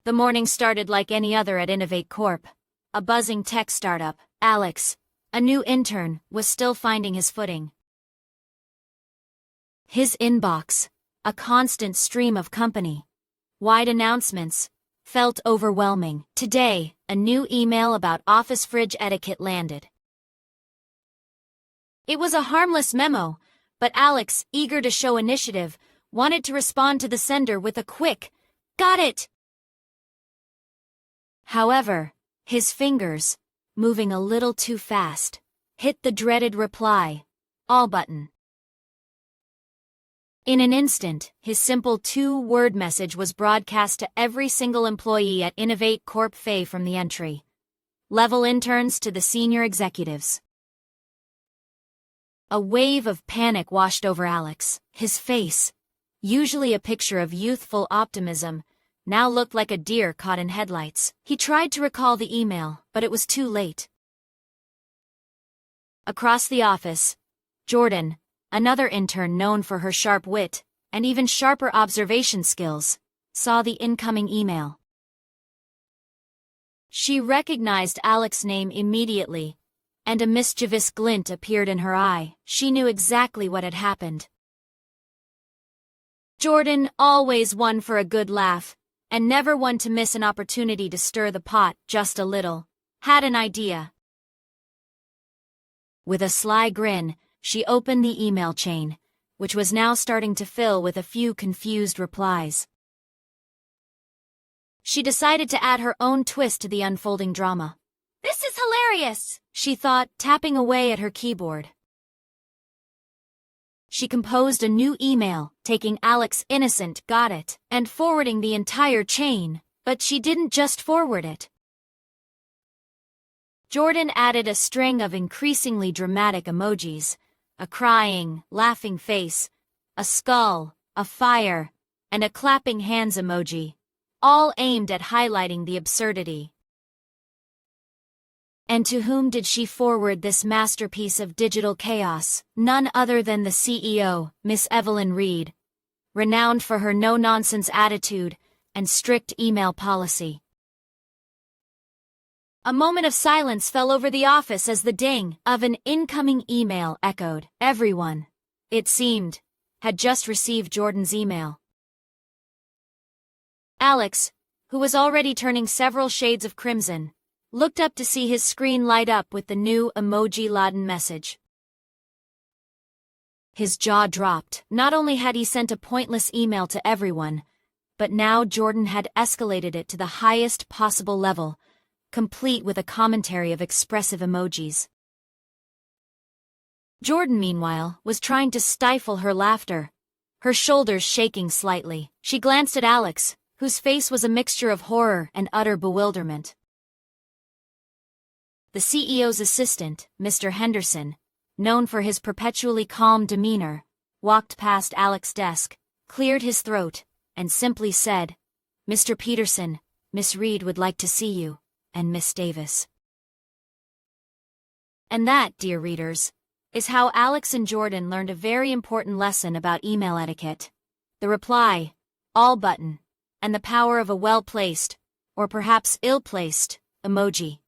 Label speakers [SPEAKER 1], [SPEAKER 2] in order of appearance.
[SPEAKER 1] The morning started like any other at Innovate Corp. A buzzing tech startup. Alex, a new intern, was still finding his footing. His inbox, a constant stream of company-wide announcements, felt overwhelming. Today, a new email about office fridge etiquette landed. It was a harmless memo, but Alex, eager to show initiative, wanted to respond to the sender with a quick, "Got it!" However, his fingers, moving a little too fast, hit the dreaded reply all button. In an instant, his simple two-word message was broadcast to every single employee at Innovate Corp. From the entry-level interns to the senior executives. A wave of panic washed over Alex. His face, usually a picture of youthful optimism, now looked like a deer caught in headlights. He tried to recall the email, but it was too late. Across the office, Jordan, another intern known for her sharp wit and even sharper observation skills, saw the incoming email. She recognized Alex's name immediately, and a mischievous glint appeared in her eye. She knew exactly what had happened. Jordan, always one for a good laugh, and never one to miss an opportunity to stir the pot just a little, had an idea. With a sly grin, she opened the email chain, which was now starting to fill with a few confused replies. She decided to add her own twist to the unfolding drama. "This is hilarious," she thought, tapping away at her keyboard. She composed a new email, taking Alex's innocent "got it" and forwarding the entire chain, but she didn't just forward it. Jordan added a string of increasingly dramatic emojis, a crying, laughing face, a skull, a fire, and a clapping hands emoji, all aimed at highlighting the absurdity. And to whom did she forward this masterpiece of digital chaos? None other than the CEO, Miss Evelyn Reed, renowned for her no-nonsense attitude and strict email policy. A moment of silence fell over the office as the ding of an incoming email echoed. Everyone, it seemed, had just received Jordan's email. Alex, who was already turning several shades of crimson, looked up to see his screen light up with the new emoji-laden message. His jaw dropped. Not only had he sent a pointless email to everyone, but now Jordan had escalated it to the highest possible level, complete with a commentary of expressive emojis. Jordan, meanwhile, was trying to stifle her laughter, her shoulders shaking slightly. She glanced at Alex, whose face was a mixture of horror and utter bewilderment. The CEO's assistant, Mr. Henderson, known for his perpetually calm demeanor, walked past Alex's desk, cleared his throat, and simply said, "Mr. Peterson, Miss Reed would like to see you, and Miss Davis." And that, dear readers, is how Alex and Jordan learned a very important lesson about email etiquette. The reply, all button, and the power of a well-placed, or perhaps ill-placed, emoji.